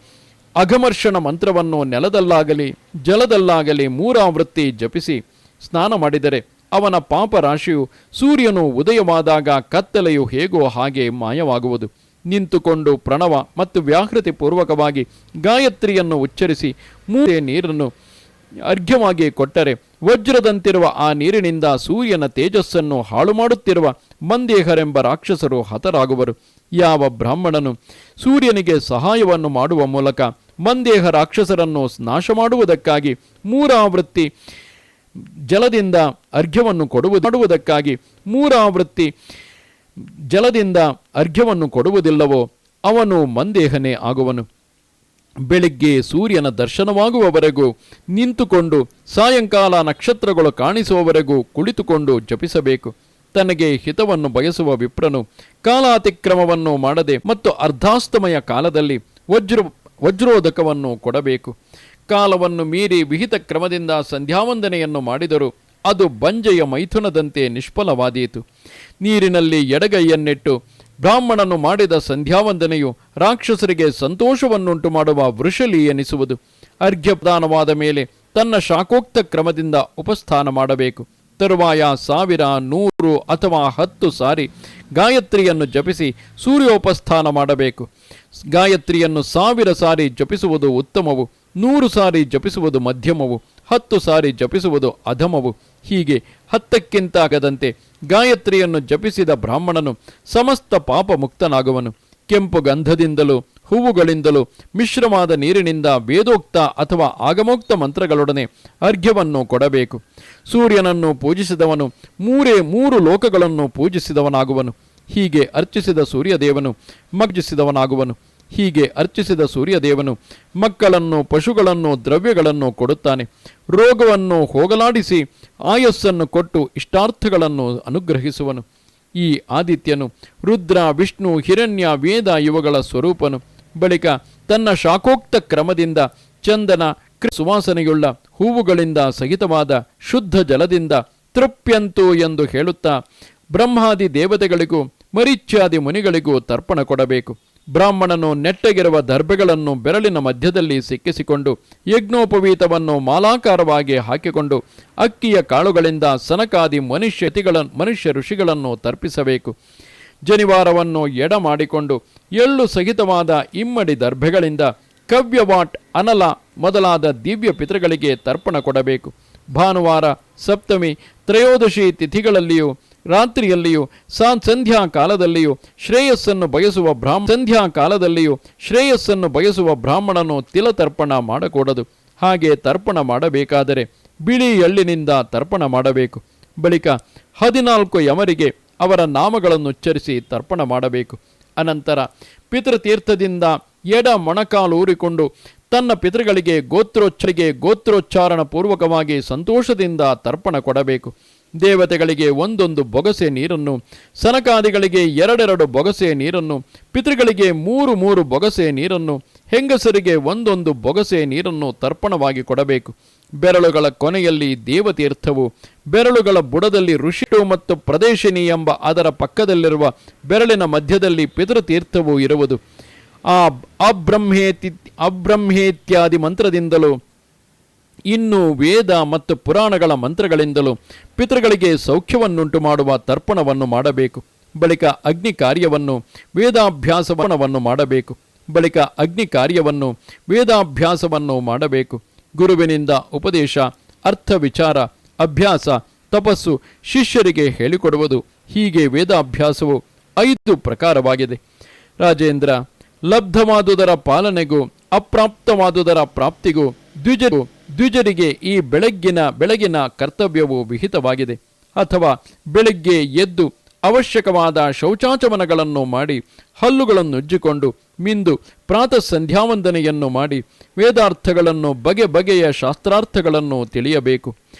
S1: ಅಘಮರ್ಷಣ ಮಂತ್ರವನ್ನು ನೆಲದಲ್ಲಾಗಲಿ ಜಲದಲ್ಲಾಗಲಿ 3 ಆವೃತ್ತಿ ಜಪಿಸಿ ಸ್ನಾನ ಮಾಡಿದರೆ ಅವನ ಪಾಪರಾಶಿಯು ಸೂರ್ಯನು ಉದಯವಾದಾಗ ಕತ್ತಲೆಯು ಹೇಗೋ ಹಾಗೆ ಮಾಯವಾಗುವುದು. ನಿಂತುಕೊಂಡು ಪ್ರಣವ ಮತ್ತು ವ್ಯಾಹೃತಿ ಪೂರ್ವಕವಾಗಿ ಗಾಯತ್ರಿಯನ್ನು ಉಚ್ಚರಿಸಿ 3 ನೀರನ್ನು ಅರ್ಘ್ಯವಾಗಿ ಕೊಟ್ಟರೆ ವಜ್ರದಂತಿರುವ ಆ ನೀರಿನಿಂದ ಸೂರ್ಯನ ತೇಜಸ್ಸನ್ನು ಹಾಳು ಮಾಡುತ್ತಿರುವ ಮಂದೇಹರೆಂಬ ರಾಕ್ಷಸರು ಹತರಾಗುವರು. ಯಾವ ಬ್ರಾಹ್ಮಣನು ಸೂರ್ಯನಿಗೆ ಸಹಾಯವನ್ನು ಮಾಡುವ ಮೂಲಕ ಮಂದೇಹ ರಾಕ್ಷಸರನ್ನು ನಾಶ ಮಾಡುವುದಕ್ಕಾಗಿ 3 ಆವೃತ್ತಿ ಜಲದಿಂದ ಅರ್ಘ್ಯವನ್ನು ಮಾಡುವುದಕ್ಕಾಗಿ 3 ಆವೃತ್ತಿ ಜಲದಿಂದ ಅರ್ಘ್ಯವನ್ನು ಕೊಡುವುದಿಲ್ಲವೋ ಅವನು ಮಂದೇಹನೇ ಆಗುವನು. ಬೆಳಿಗ್ಗೆ ಸೂರ್ಯನ ದರ್ಶನವಾಗುವವರೆಗೂ ನಿಂತುಕೊಂಡು ಸಾಯಂಕಾಲ ನಕ್ಷತ್ರಗಳು ಕಾಣಿಸುವವರೆಗೂ ಕುಳಿತುಕೊಂಡು ಜಪಿಸಬೇಕು. ತನಗೆ ಹಿತವನ್ನು ಬಯಸುವ ವಿಪ್ರನು ಕಾಲಾತಿಕ್ರಮವನ್ನು ಮಾಡದೆ ಮತ್ತು ಅರ್ಧಾಸ್ತಮಯ ಕಾಲದಲ್ಲಿ ವಜ್ರೋದಕವನ್ನು ಕೊಡಬೇಕು. ಕಾಲವನ್ನು ಮೀರಿ ವಿಹಿತ ಕ್ರಮದಿಂದ ಸಂಧ್ಯಾವಂದನೆಯನ್ನು ಮಾಡಿದರೂ ಅದು ಬಂಜೆಯ ಮೈಥುನದಂತೆ ನಿಷ್ಫಲವಾದೀತು. ನೀರಿನಲ್ಲಿ ಎಡಗೈಯನ್ನಿಟ್ಟು ಬ್ರಾಹ್ಮಣನು ಮಾಡಿದ ಸಂಧ್ಯಾವಂದನೆಯು ರಾಕ್ಷಸರಿಗೆ ಸಂತೋಷವನ್ನುಂಟು ಮಾಡುವ ವೃಷಲಿ ಎನಿಸುವುದು. ಅರ್ಘ್ಯಪ್ರದಾನವಾದ ಮೇಲೆ ತನ್ನ ಶಾಖೋಕ್ತ ಕ್ರಮದಿಂದ ಉಪಸ್ಥಾನ ಮಾಡಬೇಕು. ತರುವಾಯ 1000, 100 ಅಥವಾ 10 ಸಾರಿ ಗಾಯತ್ರಿಯನ್ನು ಜಪಿಸಿ ಸೂರ್ಯೋಪಸ್ಥಾನ ಮಾಡಬೇಕು. ಗಾಯತ್ರಿಯನ್ನು 1000 ಸಾರಿ ಜಪಿಸುವುದು ಉತ್ತಮವು, 100 ಸಾರಿ ಜಪಿಸುವುದು ಮಧ್ಯಮವು, 10 ಸಾರಿ ಜಪಿಸುವುದು ಅಧಮವು. ಹೀಗೆ 10ಕ್ಕಿಂತ ಆಗದಂತೆ ಗಾಯತ್ರಿಯನ್ನು ಜಪಿಸಿದ ಬ್ರಾಹ್ಮಣನು ಸಮಸ್ತ ಪಾಪ ಮುಕ್ತನಾಗುವನು. ಕೆಂಪು ಗಂಧದಿಂದಲೂ ಹೂವುಗಳಿಂದಲೂ ಮಿಶ್ರವಾದ ನೀರಿನಿಂದ ವೇದೋಕ್ತ ಅಥವಾ ಆಗಮೋಕ್ತ ಮಂತ್ರಗಳೊಡನೆ ಅರ್ಘ್ಯವನ್ನು ಕೊಡಬೇಕು. ಸೂರ್ಯನನ್ನು ಪೂಜಿಸಿದವನು 3 ಲೋಕಗಳನ್ನು ಪೂಜಿಸಿದವನಾಗುವನು. ಹೀಗೆ ಅರ್ಚಿಸಿದ ಸೂರ್ಯದೇವನು ಮಕ್ಕಳನ್ನು, ಪಶುಗಳನ್ನು, ದ್ರವ್ಯಗಳನ್ನು ಕೊಡುತ್ತಾನೆ. ರೋಗವನ್ನು ಹೋಗಲಾಡಿಸಿ ಆಯಸ್ಸನ್ನು ಕೊಟ್ಟು ಇಷ್ಟಾರ್ಥಗಳನ್ನು ಅನುಗ್ರಹಿಸುವನು. ಈ ಆದಿತ್ಯನು ರುದ್ರ, ವಿಷ್ಣು, ಹಿರಣ್ಯ, ವೇದ ಇವುಗಳ ಸ್ವರೂಪನು. ಬಳಿಕ ತನ್ನ ಶಾಖೋಕ್ತ ಕ್ರಮದಿಂದ ಚಂದನ ಸುವಾಸನೆಯುಳ್ಳ ಹೂವುಗಳಿಂದ ಸಹಿತವಾದ ಶುದ್ಧ ಜಲದಿಂದ ತೃಪ್ಯಂತು ಎಂದು ಹೇಳುತ್ತಾ ಬ್ರಹ್ಮಾದಿ ದೇವತೆಗಳಿಗೂ ಮರೀಚ್ಯಾದಿ ಮುನಿಗಳಿಗೂ ತರ್ಪಣ ಕೊಡಬೇಕು. ಬ್ರಾಹ್ಮಣನು ನೆಟ್ಟಗಿರುವ ದರ್ಭೆಗಳನ್ನು ಬೆರಳಿನ ಮಧ್ಯದಲ್ಲಿ ಸಿಕ್ಕಿಸಿಕೊಂಡು ಯಜ್ಞೋಪವೀತವನ್ನು ಮಾಲಾಕಾರವಾಗಿ ಹಾಕಿಕೊಂಡು ಅಕ್ಕಿಯ ಕಾಳುಗಳಿಂದ ಸನಕಾದಿ ಮನುಷ್ಯ ಋಷಿಗಳನ್ನು ತರ್ಪಿಸಬೇಕು. ಜನಿವಾರವನ್ನು ಎಡ ಮಾಡಿಕೊಂಡು ಎಳ್ಳು ಸಹಿತವಾದ ಇಮ್ಮಡಿ ದರ್ಭೆಗಳಿಂದ ಕವ್ಯವಾಟ್, ಅನಲ ಮೊದಲಾದ ದಿವ್ಯ ಪಿತೃಗಳಿಗೆ ತರ್ಪಣ ಕೊಡಬೇಕು. ಭಾನುವಾರ, ಸಪ್ತಮಿ, ತ್ರಯೋದಶಿ ತಿಥಿಗಳಲ್ಲಿಯೂ ರಾತ್ರಿಯಲ್ಲಿಯೂ ಸಂಧ್ಯಾ ಕಾಲದಲ್ಲಿಯೂ ಶ್ರೇಯಸ್ಸನ್ನು ಬಯಸುವ ಬ್ರಾಹ್ಮಣನು ತಿಲತರ್ಪಣ ಮಾಡಕೂಡದು. ಹಾಗೆ ತರ್ಪಣ ಮಾಡಬೇಕಾದರೆ ಬಿಳಿ ಎಳ್ಳಿನಿಂದ ತರ್ಪಣ ಮಾಡಬೇಕು. ಬಳಿಕ 14 ಯಮರಿಗೆ ಅವರ ನಾಮಗಳನ್ನು ಉಚ್ಚರಿಸಿ ತರ್ಪಣ ಮಾಡಬೇಕು. ಅನಂತರ ಪಿತೃತೀರ್ಥದಿಂದ ಎಡ ಮೊಣಕಾಲೂರಿಕೊಂಡು ತನ್ನ ಪಿತೃಗಳಿಗೆ ಗೋತ್ರೋಚ್ಚಾರಣ ಪೂರ್ವಕವಾಗಿ ಸಂತೋಷದಿಂದ ತರ್ಪಣ ಕೊಡಬೇಕು. ದೇವತೆಗಳಿಗೆ 1 ಬೊಗಸೆ ನೀರನ್ನು, ಸನಕಾದಿಗಳಿಗೆ 2 ಬೊಗಸೆ ನೀರನ್ನು, ಪಿತೃಗಳಿಗೆ 3 ಬೊಗಸೆ ನೀರನ್ನು, ಹೆಂಗಸರಿಗೆ 1 ಬೊಗಸೆ ನೀರನ್ನು ತರ್ಪಣವಾಗಿ ಕೊಡಬೇಕು. ಬೆರಳುಗಳ ಕೊನೆಯಲ್ಲಿ ದೇವತೀರ್ಥವು, ಬೆರಳುಗಳ ಬುಡದಲ್ಲಿ ಋಷಿಟು ಮತ್ತು ಪ್ರದೇಶಿನಿ ಎಂಬ ಅದರ ಪಕ್ಕದಲ್ಲಿರುವ ಬೆರಳಿನ ಮಧ್ಯದಲ್ಲಿ ಪಿತೃತೀರ್ಥವು ಇರುವುದು. ಆ ಅಬ್ರಹ್ಮೇತ್ಯಾದಿ ಮಂತ್ರದಿಂದಲೂ ಇನ್ನು ವೇದ ಮತ್ತು ಪುರಾಣಗಳ ಮಂತ್ರಗಳಿಂದಲೂ ಪಿತೃಗಳಿಗೆ ಸೌಖ್ಯವನ್ನುಂಟು ಮಾಡುವ ತರ್ಪಣವನ್ನು ಮಾಡಬೇಕು. ಬಳಿಕ ಅಗ್ನಿ ಕಾರ್ಯವನ್ನು ವೇದಾಭ್ಯಾಸವನ್ನು ಮಾಡಬೇಕು. ಗುರುವಿನಿಂದ ಉಪದೇಶ, ಅರ್ಥ ವಿಚಾರ, ಅಭ್ಯಾಸ, ತಪಸ್ಸು ಶಿಷ್ಯರಿಗೆ ಹೇಳಿಕೊಡುವುದು. ಹೀಗೆ ವೇದಾಭ್ಯಾಸವು 5 ಪ್ರಕಾರವಾಗಿದೆ. ರಾಜೇಂದ್ರ, ಲಬ್ಧವಾದುದರ ಪಾಲನೆಗೂ ಅಪ್ರಾಪ್ತವಾದುದರ ಪ್ರಾಪ್ತಿಗೂ ದ್ವಿಜರಿಗೆ ಈ ಬೆಳಗಿನ ಕರ್ತವ್ಯವು ವಿಹಿತವಾಗಿದೆ. ಅಥವಾ ಬೆಳಗ್ಗೆ ಎದ್ದು ಅವಶ್ಯಕವಾದ ಶೌಚಾಚಮನಗಳನ್ನು ಮಾಡಿ ಹಲ್ಲುಗಳನ್ನು ಉಜ್ಜಿಕೊಂಡು ಮಿಂದು ಪ್ರಾತಃ ಸಂಧ್ಯಾವಂದನೆಯನ್ನು ಮಾಡಿ ವೇದಾರ್ಥಗಳನ್ನು ಬಗೆ ಬಗೆಯ ಶಾಸ್ತ್ರಾರ್ಥಗಳನ್ನು ತಿಳಿಯಬೇಕು.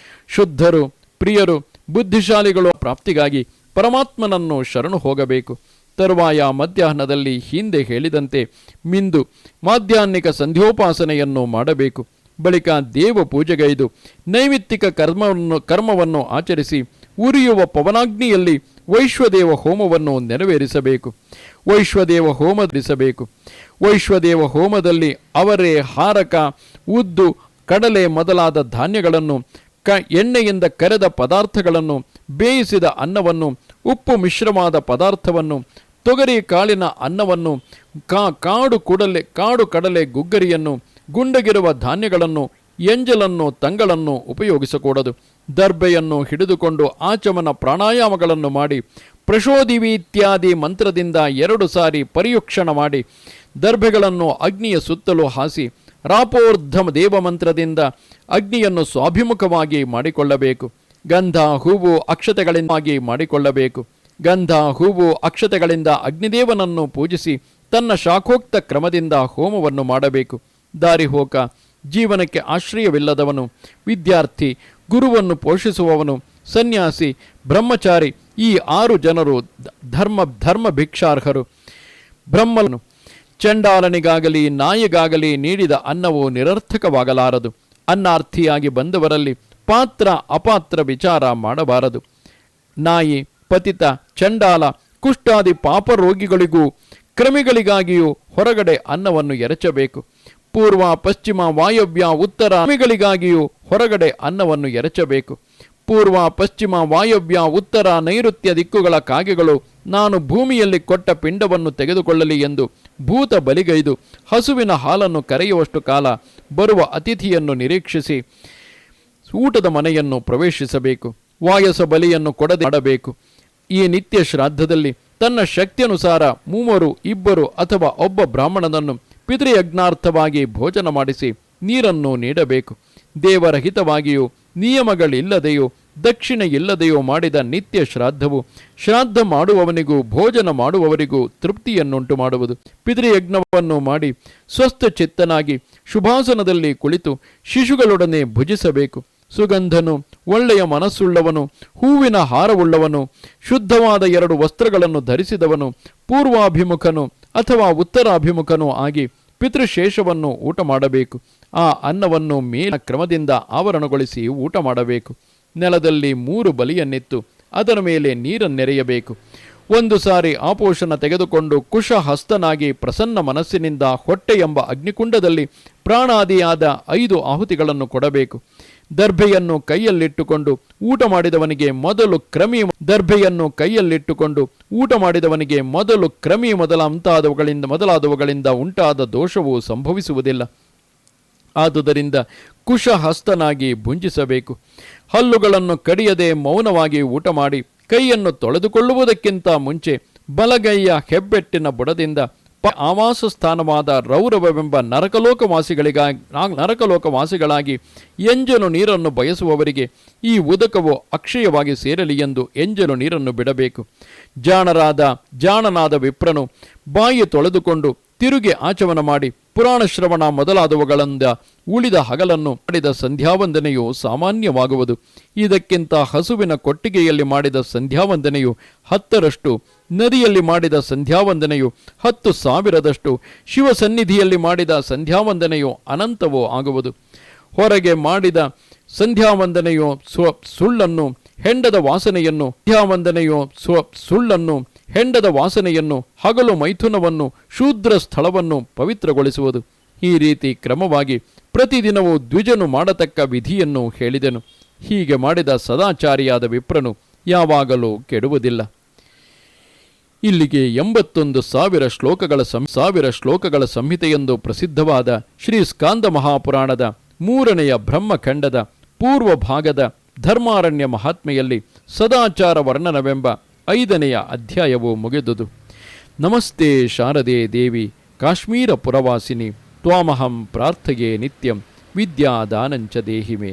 S1: ಶುದ್ಧರು, ಪ್ರಿಯರು, ಬುದ್ಧಿಶಾಲಿಗಳು ಪ್ರಾಪ್ತಿಗಾಗಿ ಪರಮಾತ್ಮನನ್ನು ಶರಣು ಹೋಗಬೇಕು. ತರುವಾಯ ಮಧ್ಯಾಹ್ನದಲ್ಲಿ ಹಿಂದೆ ಹೇಳಿದಂತೆ ಮಿಂದು ಮಾಧ್ಯಾಹ್ನಿಕ ಸಂಧ್ಯೋಪಾಸನೆಯನ್ನು ಮಾಡಬೇಕು. ಬಳಿಕ ದೇವ ಪೂಜೆಗೈದು ನೈಮಿತ್ತಿಕ ಕರ್ಮವನ್ನು ಆಚರಿಸಿ ಉರಿಯುವ ಪವನಾಗ್ನಿಯಲ್ಲಿ ವೈಶ್ವದೇವ ಹೋಮವನ್ನು ನೆರವೇರಿಸಬೇಕು. ವೈಶ್ವದೇವ ಹೋಮದಲ್ಲಿ ಅವರೇ, ಹಾರಕ, ಉದ್ದು, ಕಡಲೆ ಮೊದಲಾದ ಧಾನ್ಯಗಳನ್ನು, ಎಣ್ಣೆಯಿಂದ ಕರೆದ ಪದಾರ್ಥಗಳನ್ನು, ಬೇಯಿಸಿದ ಅನ್ನವನ್ನು, ಉಪ್ಪು ಮಿಶ್ರವಾದ ಪದಾರ್ಥವನ್ನು, ತೊಗರಿ ಕಾಳಿನ ಅನ್ನವನ್ನು, ಕಾಡು ಕಡಲೆ ಗುಗ್ಗರಿಯನ್ನು, ಗುಂಡಗಿರುವ ಧಾನ್ಯಗಳನ್ನು, ಎಂಜಲನ್ನು, ತಂಗಳನ್ನು ಉಪಯೋಗಿಸಕೂಡದು. ದರ್ಬೆಯನ್ನು ಹಿಡಿದುಕೊಂಡು ಆಚಮನ ಪ್ರಾಣಾಯಾಮಗಳನ್ನು ಮಾಡಿ ಪ್ರಚೋದಿವಿ ಇತ್ಯಾದಿ ಮಂತ್ರದಿಂದ 2 ಸಾರಿ ಪರಿಯುಕ್ಷಣ ಮಾಡಿ ದರ್ಬೆಗಳನ್ನು ಅಗ್ನಿಯ ಸುತ್ತಲೂ ಹಾಸಿ ರಾಪೋರ್ಧಮ ದೇವ ಮಂತ್ರದಿಂದ ಅಗ್ನಿಯನ್ನು ಸ್ವಾಭಿಮುಖವಾಗಿ ಮಾಡಿಕೊಳ್ಳಬೇಕು. ಗಂಧ, ಹೂವು, ಅಕ್ಷತೆಗಳಿಂದ ಅಗ್ನಿದೇವನನ್ನು ಪೂಜಿಸಿ ತನ್ನ ಶಾಖೋಕ್ತ ಕ್ರಮದಿಂದ ಹೋಮವನ್ನು ಮಾಡಬೇಕು. ದಾರಿಹೋಕ, ಜೀವನಕ್ಕೆ ಆಶ್ರಯವಿಲ್ಲದವನು, ವಿದ್ಯಾರ್ಥಿ, ಗುರುವನ್ನು ಪೋಷಿಸುವವನು, ಸನ್ಯಾಸಿ, ಬ್ರಹ್ಮಚಾರಿ ಈ 6 ಜನರು ಧರ್ಮ ಭಿಕ್ಷಾರ್ಹರು. ಬ್ರಹ್ಮನು ಚಂಡಾಲನಿಗಾಗಲಿ ನಾಯಿಗಾಗಲಿ ನೀಡಿದ ಅನ್ನವು ನಿರರ್ಥಕವಾಗಲಾರದು. ಅನ್ನಾರ್ಥಿಯಾಗಿ ಬಂದವರಲ್ಲಿ ಪಾತ್ರ ಅಪಾತ್ರ ವಿಚಾರ ಮಾಡಬಾರದು. ನಾಯಿ, ಪತಿತ, ಚಂಡಾಲ, ಕುಷ್ಠಾದಿ ಪಾಪರೋಗಿಗಳಿಗೂ ಕ್ರಮಿಗಳಿಗಾಗಿಯೂ ಹೊರಗಡೆ ಅನ್ನವನ್ನು ಎರಚಬೇಕು. ಪೂರ್ವ, ಪಶ್ಚಿಮ, ವಾಯವ್ಯ, ಉತ್ತರ ಕ್ರಮಿಗಳಿಗಾಗಿಯೂ ಹೊರಗಡೆ ಅನ್ನವನ್ನು ಎರಚಬೇಕು. ಪೂರ್ವ, ಪಶ್ಚಿಮ, ವಾಯವ್ಯ, ಉತ್ತರ, ನೈಋತ್ಯ ದಿಕ್ಕುಗಳ ಕಾಗೆಗಳು ನಾನು ಭೂಮಿಯಲ್ಲಿ ಕೊಟ್ಟ ಪಿಂಡವನ್ನು ತೆಗೆದುಕೊಳ್ಳಲಿ ಎಂದು ಭೂತ ಬಲಿಗೈದು ಹಸುವಿನ ಹಾಲನ್ನು ಕರೆಯುವಷ್ಟು ಕಾಲ ಬರುವ ಅತಿಥಿಯನ್ನು ನಿರೀಕ್ಷಿಸಿ ಊಟದ ಮನೆಯನ್ನು ಪ್ರವೇಶಿಸಬೇಕು. ವಾಯಸ ಬಲಿಯನ್ನು ಕೊಡದೆ ಮಾಡಬೇಕು. ಈ ನಿತ್ಯ ಶ್ರಾದ್ದದಲ್ಲಿ ತನ್ನ ಶಕ್ತಿಯನುಸಾರ 3, 2 ಅಥವಾ ಒಬ್ಬ ಬ್ರಾಹ್ಮಣನನ್ನು ಪಿತೃಯಜ್ಞಾರ್ಥವಾಗಿ ಭೋಜನ ಮಾಡಿಸಿ ನೀರನ್ನು ನೀಡಬೇಕು. ದೇವರ ಹಿತವಾಗಿಯೂ ನಿಯಮಗಳಿಲ್ಲದೆಯೂ ದಕ್ಷಿಣೆ ಇಲ್ಲದೆಯೋ ಮಾಡಿದ ನಿತ್ಯ ಶ್ರಾದ್ದವು ಶ್ರಾದ್ದ ಮಾಡುವವನಿಗೂ ಭೋಜನ ಮಾಡುವವರಿಗೂ ತೃಪ್ತಿಯನ್ನುಂಟು ಮಾಡುವುದು. ಪಿತೃಯಜ್ಞವನ್ನು ಮಾಡಿ ಸ್ವಸ್ಥ ಚಿತ್ತನಾಗಿ ಶುಭಾಸನದಲ್ಲಿ ಕುಳಿತು ಶಿಶುಗಳೊಡನೆ ಭುಜಿಸಬೇಕು. ಸುಗಂಧನು, ಒಳ್ಳೆಯ ಮನಸ್ಸುಳ್ಳವನು, ಹೂವಿನ ಹಾರವುಳ್ಳವನು, ಶುದ್ಧವಾದ 2 ವಸ್ತ್ರಗಳನ್ನು ಧರಿಸಿದವನು, ಪೂರ್ವಾಭಿಮುಖನು ಅಥವಾ ಉತ್ತರಾಭಿಮುಖನೂ ಆಗಿ ಪಿತೃಶೇಷವನ್ನು ಊಟ ಮಾಡಬೇಕು. ಆ ಅನ್ನವನ್ನು ಮೇಲಿನ ಕ್ರಮದಿಂದ ಆವರಣಗೊಳಿಸಿ ಊಟ ಮಾಡಬೇಕು. ನೆಲದಲ್ಲಿ 3 ಬಲಿಯನ್ನಿತ್ತು ಅದರ ಮೇಲೆ ನೀರನ್ನೆರೆಯಬೇಕು. 1 ಸಾರಿ ಆಪೋಷಣ ತೆಗೆದುಕೊಂಡು ಕುಶಹಸ್ತನಾಗಿ ಪ್ರಸನ್ನ ಮನಸ್ಸಿನಿಂದ ಹೊಟ್ಟೆ ಎಂಬ ಅಗ್ನಿಕುಂಡದಲ್ಲಿ ಪ್ರಾಣಾದಿಯಾದ 5 ಆಹುತಿಗಳನ್ನು ಕೊಡಬೇಕು. ದರ್ಭೆಯನ್ನು ಕೈಯಲ್ಲಿಟ್ಟುಕೊಂಡು ಊಟ ಮಾಡಿದವನಿಗೆ ಮೊದಲು ಕ್ರಮಿ ಮೊದಲಾದವುಗಳಿಂದ ಉಂಟಾದ ದೋಷವು ಸಂಭವಿಸುವುದಿಲ್ಲ. ಆದುದರಿಂದ ಕುಶಹಸ್ತನಾಗಿ ಭುಂಜಿಸಬೇಕು. ಹಲ್ಲುಗಳನ್ನು ಕಡಿಯದೆ ಮೌನವಾಗಿ ಊಟ ಮಾಡಿ ಕೈಯನ್ನು ತೊಳೆದುಕೊಳ್ಳುವುದಕ್ಕಿಂತ ಮುಂಚೆ ಬಲಗೈಯ ಹೆಬ್ಬೆಟ್ಟಿನ ಬುಡದಿಂದ ಆವಾಸ ಸ್ಥಾನವಾದ ರೌರವವೆಂಬ ನರಕಲೋಕವಾಸಿಗಳಾಗಿ ಎಂಜಲು ನೀರನ್ನು ಬಯಸುವವರಿಗೆ ಈ ಉದಕವು ಅಕ್ಷಯವಾಗಿ ಸೇರಲಿ ಎಂದು ಎಂಜಲು ನೀರನ್ನು ಬಿಡಬೇಕು. ಜಾಣನಾದ ವಿಪ್ರನು ಬಾಯಿ ತೊಳೆದುಕೊಂಡು ತಿರುಗಿ ಆಚಮನ ಮಾಡಿ ಪುರಾಣ ಶ್ರವಣ ಮೊದಲಾದವುಗಳಿಂದ ಉಳಿದ ಹಗಲನ್ನು ಮಾಡಿದ ಸಂಧ್ಯಾವಂದನೆಯು ಸಾಮಾನ್ಯವಾಗುವುದು. ಇದಕ್ಕಿಂತ ಹಸುವಿನ ಕೊಟ್ಟಿಗೆಯಲ್ಲಿ ಮಾಡಿದ ಸಂಧ್ಯಾವಂದನೆಯು 10ರಷ್ಟು, ನದಿಯಲ್ಲಿ ಮಾಡಿದ ಸಂಧ್ಯಾವಂದನೆಯು 10,000ರಷ್ಟು, ಶಿವಸನ್ನಿಧಿಯಲ್ಲಿ ಮಾಡಿದ ಸಂಧ್ಯಾವಂದನೆಯು ಅನಂತವೂ ಆಗುವುದು. ಹೊರಗೆ ಮಾಡಿದ ಸಂಧ್ಯಾವಂದನೆಯು ಸುಳ್ಳನ್ನು ಹೆಂಡದ ವಾಸನೆಯನ್ನು ಹಗಲು ಮೈಥುನವನ್ನು ಶೂದ್ರ ಸ್ಥಳವನ್ನು ಪವಿತ್ರಗೊಳಿಸುವುದು. ಈ ರೀತಿ ಕ್ರಮವಾಗಿ ಪ್ರತಿದಿನವೂ ದ್ವಿಜನು ಮಾಡತಕ್ಕ ವಿಧಿಯನ್ನು ಹೇಳಿದೆನು. ಹೀಗೆ ಮಾಡಿದ ಸದಾಚಾರಿಯಾದ ವಿಪ್ರನು ಯಾವಾಗಲೂ ಕೆಡುವುದಿಲ್ಲ. ಇಲ್ಲಿಗೆ 81,000 ಶ್ಲೋಕಗಳ ಸಂಹಿತೆಯೆಂದು ಪ್ರಸಿದ್ಧವಾದ ಶ್ರೀ ಸ್ಕಾಂದ ಮಹಾಪುರಾಣದ 3ನೆಯ ಬ್ರಹ್ಮಖಂಡದ ಪೂರ್ವ ಭಾಗದ ಧರ್ಮಾರಣ್ಯ ಮಹಾತ್ಮೆಯಲ್ಲಿ ಸದಾಚಾರ ವರ್ಣನವೆಂಬ 5ನೆಯ ಅಧ್ಯಾಯವು ಮುಗಿದುದು. ನಮಸ್ತೆ ಶಾರದೆ ದೇವಿ ಕಾಶ್ಮೀರ ಪುರವಾಸಿನಿ ತ್ವಾಮಹಂ ಪ್ರಾರ್ಥಯೇ ನಿತ್ಯಂ ವಿದ್ಯಾದಾನಂಚ ದೇಹಿಮೆ.